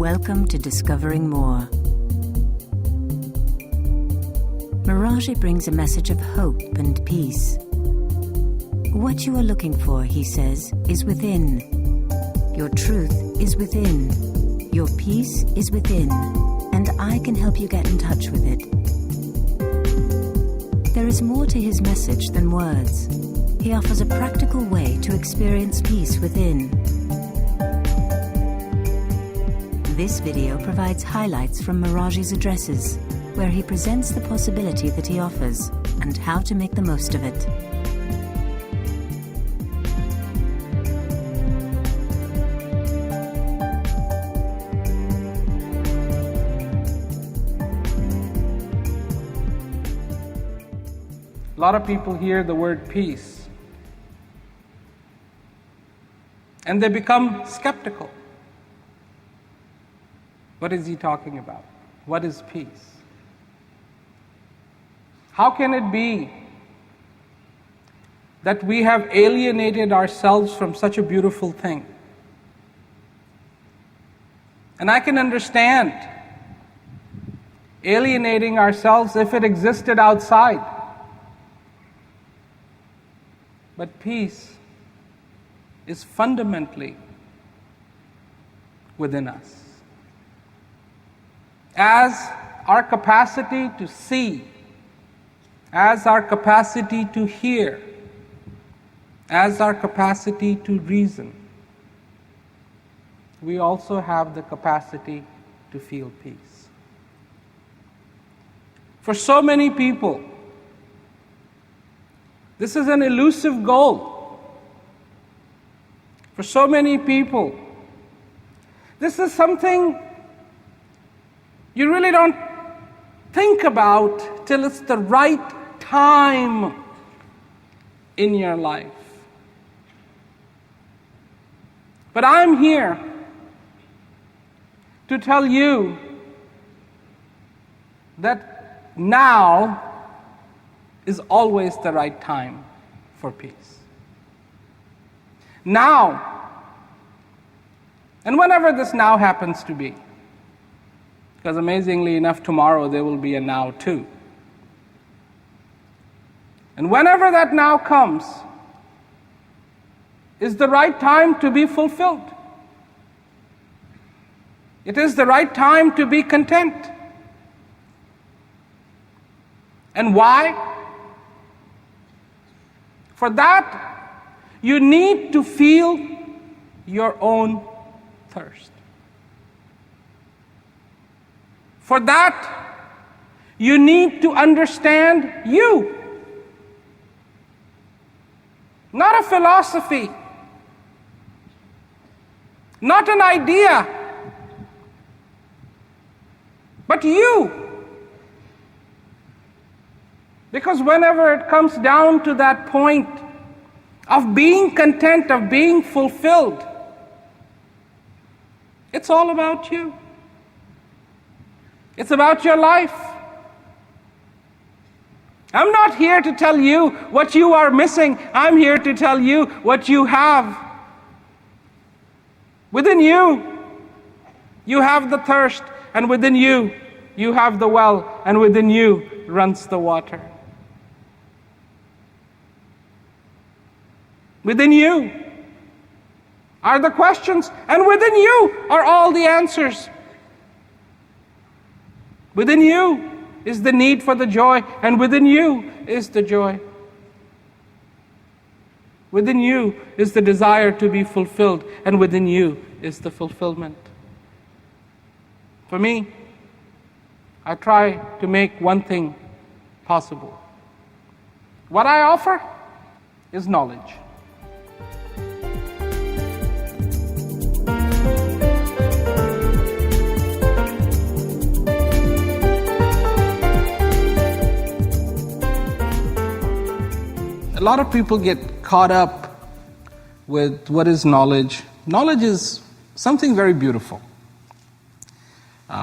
Welcome to Discovering More. Meraji brings a message of hope and peace. What you are looking for, he says, is within. Your truth is within. Your peace is within. And I can help you get in touch with it. There is more to his message than words. He offers a practical way to experience peace within. This video provides highlights from Meraji's addresses, where he presents the possibility that he offers and how to make the most of it. A lot of people hear the word peace and they become skeptical. What is he talking about? What is peace? How can it be that we have alienated ourselves from such a beautiful thing? And I can understand alienating ourselves if it existed outside. But peace is fundamentally within us. As our capacity to see, as our capacity to hear, as our capacity to reason, we also have the capacity to feel peace. For so many people, this is an elusive goal. For so many people, this is something you really don't think about till it's the right time in your life. But I'm here to tell you that now is always the right time for peace. Now, and whenever this now happens to be, because amazingly enough, tomorrow there will be a now too. And whenever that now comes, is the right time to be fulfilled. It is the right time to be content. And why? For that, you need to feel your own thirst. For that, you need to understand you. Not a philosophy, not an idea, but you. Because whenever it comes down to that point of being content, of being fulfilled, it's all about you. It's about your life. I'm not here to tell you what you are missing. I'm here to tell you what you have. Within you, you have the thirst, and within you, you have the well, and within you runs the water. Within you are the questions, and within you are all the answers. Within you is the need for the joy, and within you is the joy. Within you is the desire to be fulfilled, and within you is the fulfillment. For me, I try to make one thing possible. What I offer is knowledge. A lot of people get caught up with what is knowledge. Knowledge is something very beautiful.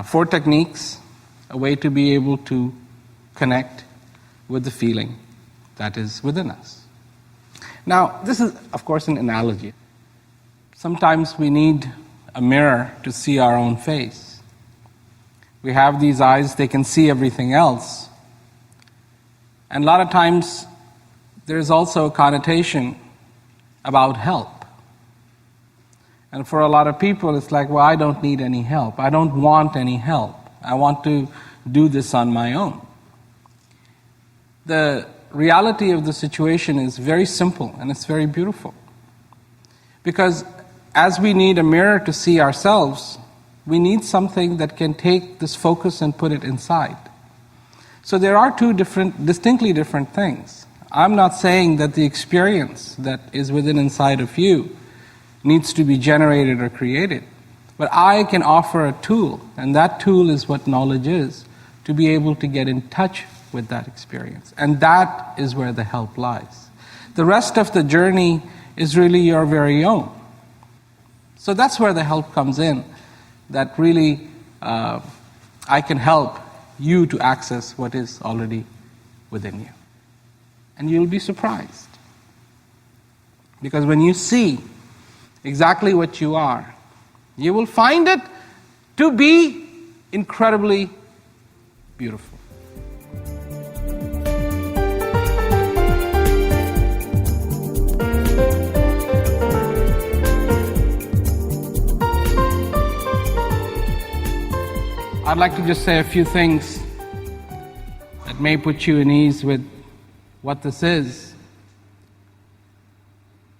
4 techniques, a way to be able to connect with the feeling that is within us. Now, this is, of course, an analogy. Sometimes we need a mirror to see our own face. We have these eyes, they can see everything else. And a lot of times, there's also a connotation about help. And for a lot of people, it's like, well, I don't need any help. I don't want any help. I want to do this on my own. The reality of the situation is very simple and it's very beautiful. Because as we need a mirror to see ourselves, we need something that can take this focus and put it inside. So there are two distinctly different things. I'm not saying that the experience that is within inside of you needs to be generated or created. But I can offer a tool, and that tool is what knowledge is, to be able to get in touch with that experience. And that is where the help lies. The rest of the journey is really your very own. So that's where the help comes in, that really I can help you to access what is already within you. And you'll be surprised. Because when you see exactly what you are, you will find it to be incredibly beautiful. I'd like to just say a few things that may put you at ease with what this is.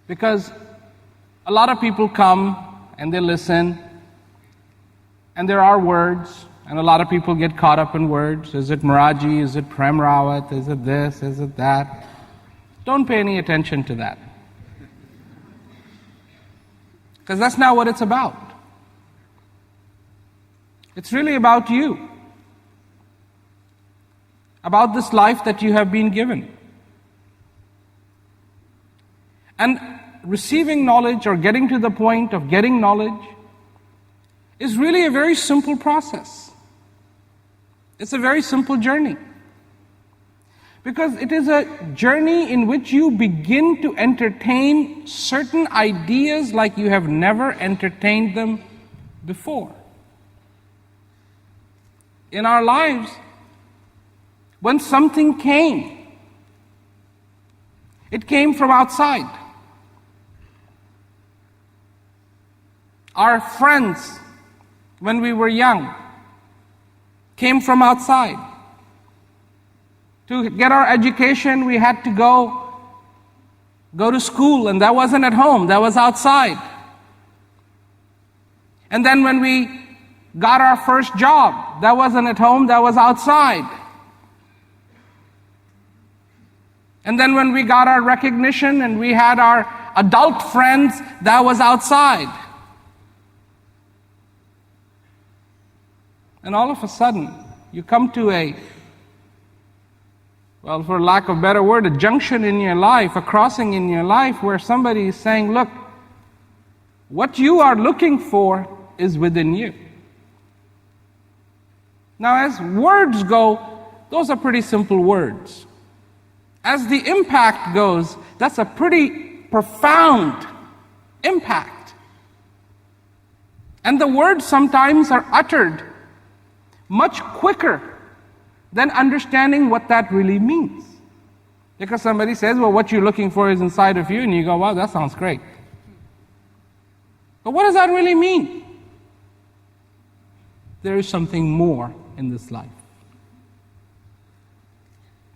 Because a lot of people come and they listen, and there are words, and a lot of people get caught up in words. Is it Maraji? Is it Prem Rawat? Is it this? Is it that? Don't pay any attention to that. Because that's not what it's about. It's really about you. About this life that you have been given. And receiving knowledge or getting to the point of getting knowledge is really a very simple process. It's a very simple journey. Because it is a journey in which you begin to entertain certain ideas like you have never entertained them before. In our lives, when something came, it came from outside. Our friends, when we were young, came from outside. To get our education, we had to go to school, and that wasn't at home, that was outside. And then when we got our first job, that wasn't at home, that was outside. And then when we got our recognition and we had our adult friends, that was outside. And all of a sudden, you come to for lack of a better word, a junction in your life, a crossing in your life where somebody is saying, look, what you are looking for is within you. Now, as words go, those are pretty simple words. As the impact goes, that's a pretty profound impact. And the words sometimes are uttered much quicker than understanding what that really means. Because somebody says, well, what you're looking for is inside of you, and you go, wow, that sounds great. But what does that really mean? There is something more in this life.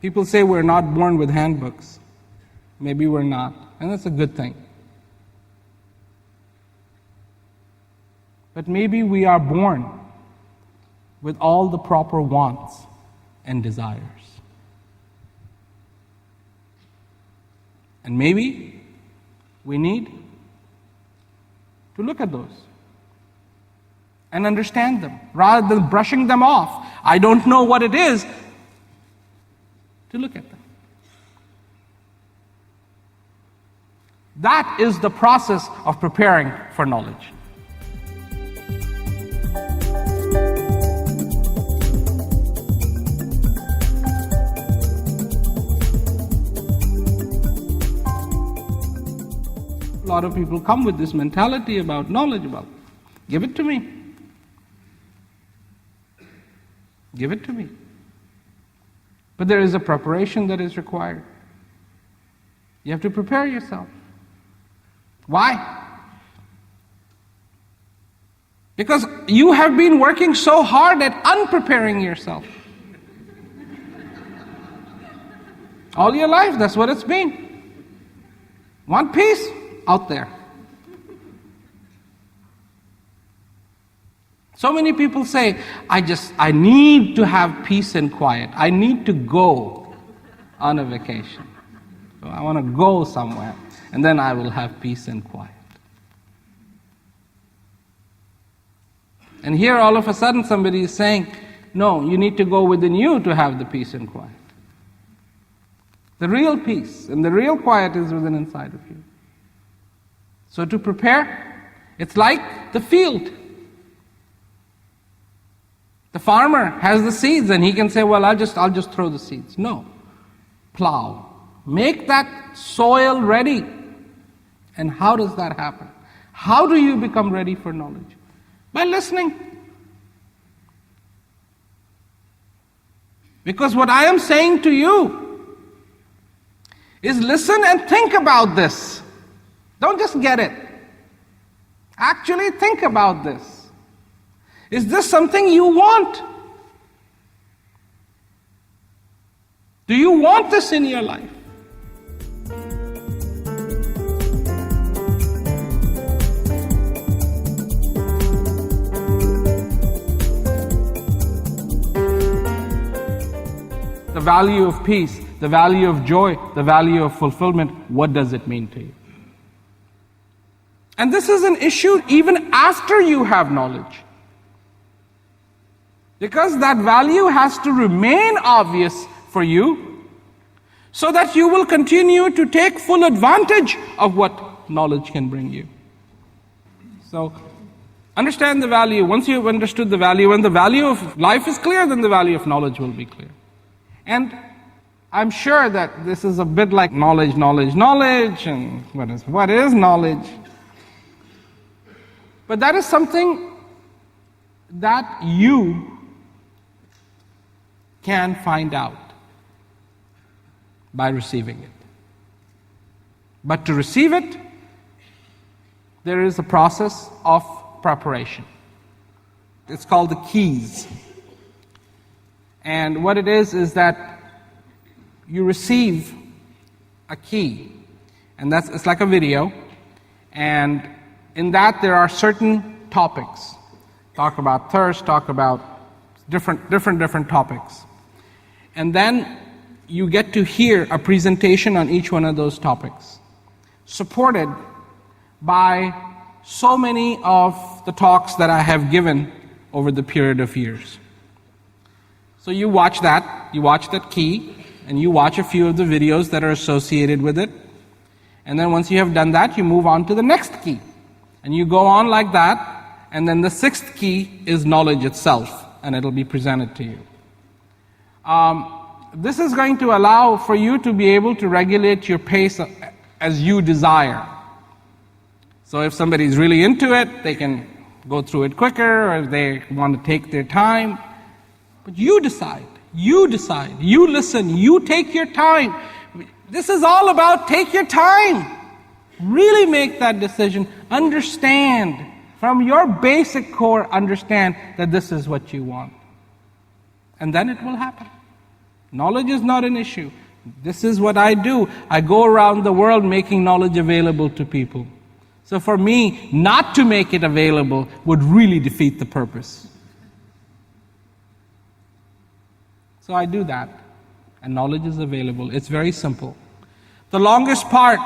People say we're not born with handbooks. Maybe we're not, and that's a good thing. But maybe we are born with all the proper wants and desires. And maybe we need to look at those and understand them rather than brushing them off. I don't know what it is, to look at them. That is the process of preparing for knowledge. A lot of people come with this mentality about knowledge, about Give it to me. Give it to me. But there is a preparation that is required. You have to prepare yourself. Why? Because you have been working so hard at unpreparing yourself. All your life, that's what it's been. Want peace? Out there. So many people say, I need to have peace and quiet. I need to go on a vacation. So I want to go somewhere, and then I will have peace and quiet. And here all of a sudden somebody is saying, no, you need to go within you to have the peace and quiet. The real peace and the real quiet is within inside of you. So to prepare, it's like the field. The farmer has the seeds and he can say, well, I'll just throw the seeds. No. Plow. Make that soil ready. And how does that happen? How do you become ready for knowledge? By listening. Because what I am saying to you is listen and think about this. Don't just get it. Actually think about this. Is this something you want? Do you want this in your life? The value of peace, the value of joy, the value of fulfillment, what does it mean to you? And this is an issue even after you have knowledge. Because that value has to remain obvious for you so that you will continue to take full advantage of what knowledge can bring you. So, understand the value. Once you've understood the value, and the value of life is clear, then the value of knowledge will be clear. And I'm sure that this is a bit like knowledge, and what is knowledge? But that is something that you can find out by receiving it. But to receive it, there is a process of preparation. It's called the keys. And what it is that you receive a key. And it's like a video. And in that there are certain topics. Talk about thirst, talk about different topics. And then you get to hear a presentation on each one of those topics, supported by so many of the talks that I have given over the period of years. So you watch that key, and you watch a few of the videos that are associated with it. And then once you have done that, you move on to the next key. And you go on like that, and then the sixth key is knowledge itself, and it'll be presented to you. This is going to allow for you to be able to regulate your pace as you desire. So if somebody's really into it, they can go through it quicker, or if they want to take their time. But you decide, you listen, you take your time. This is all about take your time. Really make that decision. Understand, from your basic core, understand that this is what you want. And then it will happen. Knowledge is not an issue. This is what I do. I go around the world making knowledge available to people. So for me, not to make it available would really defeat the purpose. So I do that, and knowledge is available. It's very simple. The longest part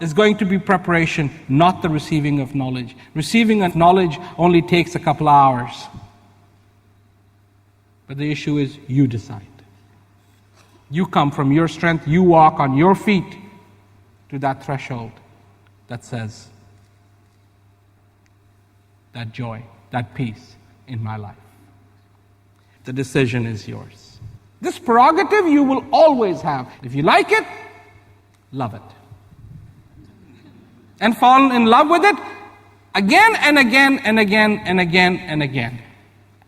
is going to be preparation, not the receiving of knowledge. Receiving of knowledge only takes a couple hours. But the issue is you decide. You come from your strength, you walk on your feet to that threshold that says, that joy, that peace in my life. The decision is yours. This prerogative you will always have. If you like it, love it. And fall in love with it again and again and again and again and again.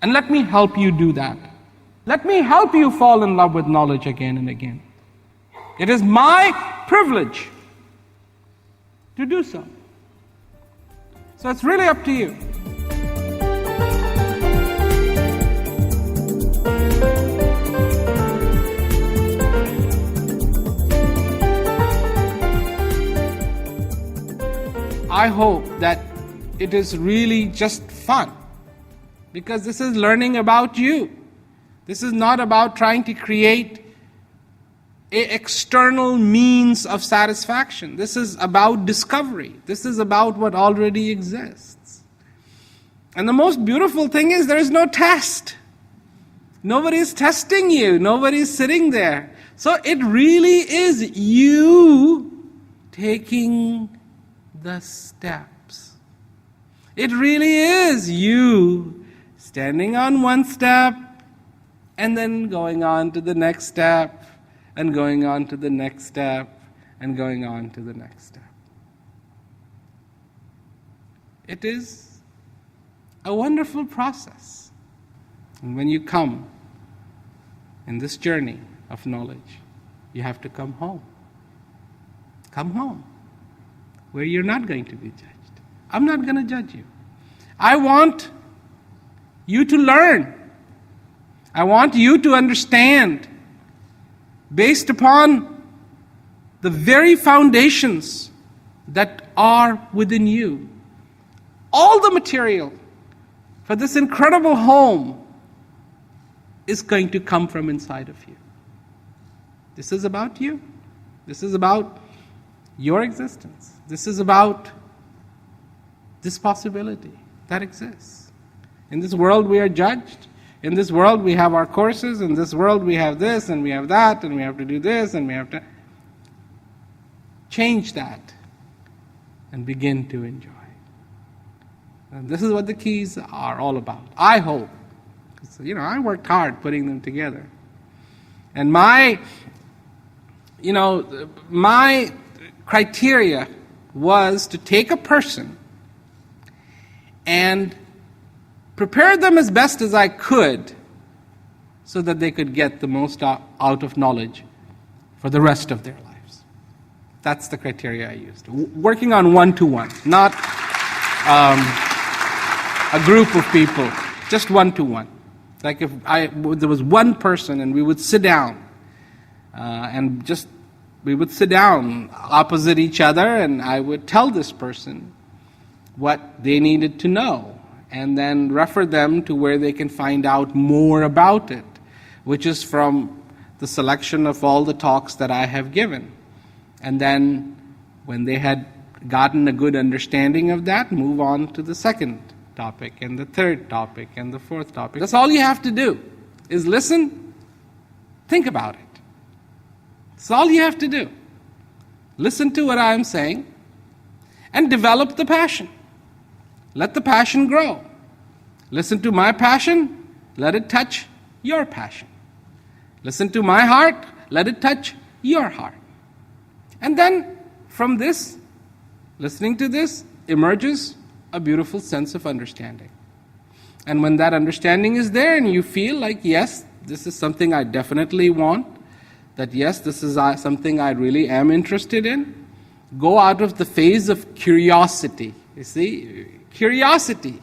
And let me help you do that. Let me help you fall in love with knowledge again and again. It is my privilege to do so. So it's really up to you. I hope that it is really just fun, because this is learning about you. This is not about trying to create an external means of satisfaction. This is about discovery. This is about what already exists. And the most beautiful thing is there is no test. Nobody is testing you. Nobody is sitting there. So it really is you taking the steps. It really is you standing on one step and then going on to the next step and going on to the next step and going on to the next step. It is a wonderful process. And when you come in this journey of knowledge, you have to come home. Come home, where you're not going to be judged. I'm not going to judge you. I want you to learn. I want you to understand based upon the very foundations that are within you. All the material for this incredible home is going to come from inside of you. This is about you. This is about your existence. This is about this possibility that exists. In this world we are judged. In this world we have our courses. In this world we have this and we have that and we have to do this and we have to change that and begin to enjoy. And this is what the keys are all about. I hope. I worked hard putting them together. And my criteria was to take a person and prepare them as best as I could so that they could get the most out of knowledge for the rest of their lives. That's the criteria I used. Working on one-to-one, not a group of people, just one-to-one. Like if there was one person and we would sit down we would sit down opposite each other and I would tell this person what they needed to know and then refer them to where they can find out more about it, which is from the selection of all the talks that I have given. And then when they had gotten a good understanding of that, move on to the second topic and the third topic and the fourth topic. That's all you have to do, is listen, think about it. That's all you have to do. Listen to what I'm saying and develop the passion. Let the passion grow. Listen to my passion, let it touch your passion. Listen to my heart, let it touch your heart. And then from this, listening to this, emerges a beautiful sense of understanding. And when that understanding is there and you feel like, yes, this is something I definitely want, that yes, this is something I really am interested in, go out of the phase of curiosity. You see, curiosity.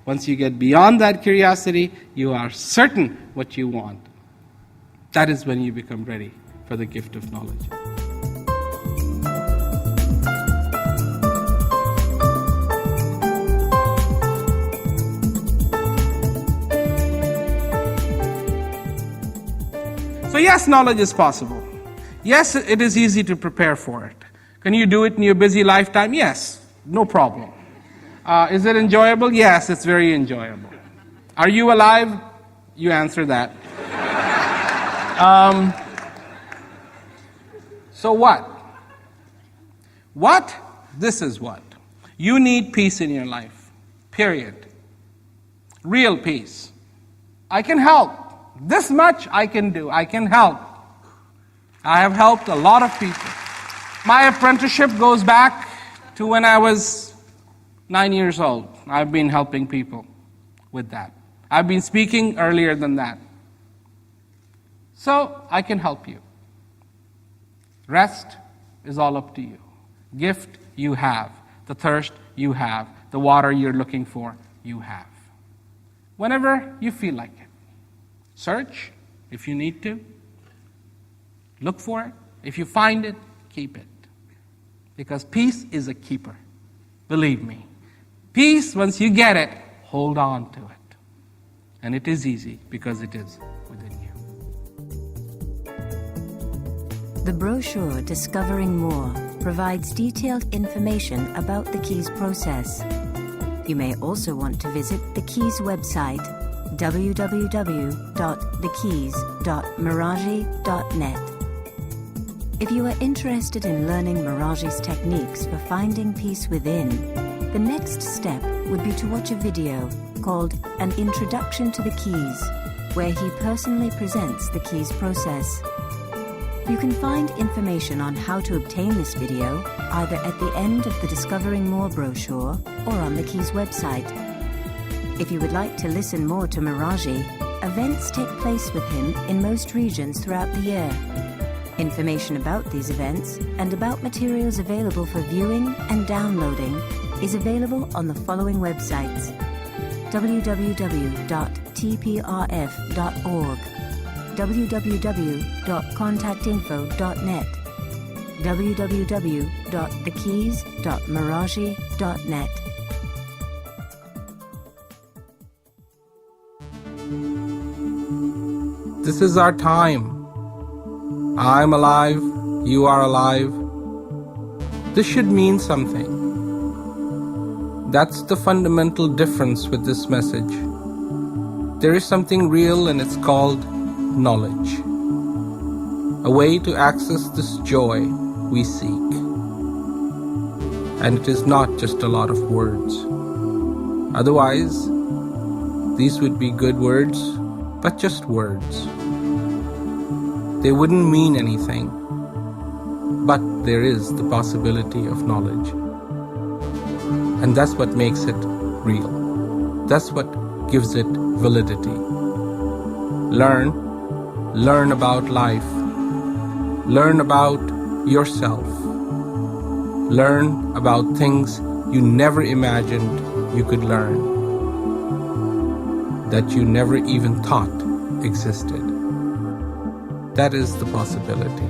Once you get beyond that curiosity, you are certain what you want. That is when you become ready for the gift of knowledge. So yes, knowledge is possible. Yes, it is easy to prepare for it. Can you do it in your busy lifetime? Yes, no problem. Is it enjoyable? Yes, it's very enjoyable. Are you alive? You answer that. So what? What? This is what. You need peace in your life. Period. Real peace. I can help. This much I can do. I can help. I have helped a lot of people. My apprenticeship goes back to when I was 9 years old, I've been helping people with that. I've been speaking earlier than that. So I can help you. Rest is all up to you. Gift you have. The thirst you have. The water you're looking for, you have. Whenever you feel like it. Search if you need to. Look for it. If you find it, keep it. Because peace is a keeper. Believe me. Peace, once you get it, hold on to it. And it is easy because it is within you. The brochure Discovering More provides detailed information about the Keys process. You may also want to visit the Keys website, www.thekeys.meraji.net. If you are interested in learning Meraji's techniques for finding peace within, the next step would be to watch a video called An Introduction to the Keys, where he personally presents the Keys process. You can find information on how to obtain this video either at the end of the Discovering More brochure or on the Keys website. If you would like to listen more to Meraji, events take place with him in most regions throughout the year. Information about these events and about materials available for viewing and downloading is available on the following websites: www.tprf.org, www.contactinfo.net, www.thekeys.meraji.net. This is our time. I'm alive, you are alive. This should mean something. That's the fundamental difference with this message. There is something real and it's called knowledge. A way to access this joy we seek. And it is not just a lot of words. Otherwise, these would be good words, but just words. They wouldn't mean anything, but there is the possibility of knowledge. And that's what makes it real. That's what gives it validity. Learn about life. Learn about yourself. Learn about things you never imagined you could learn, that you never even thought existed. That is the possibility.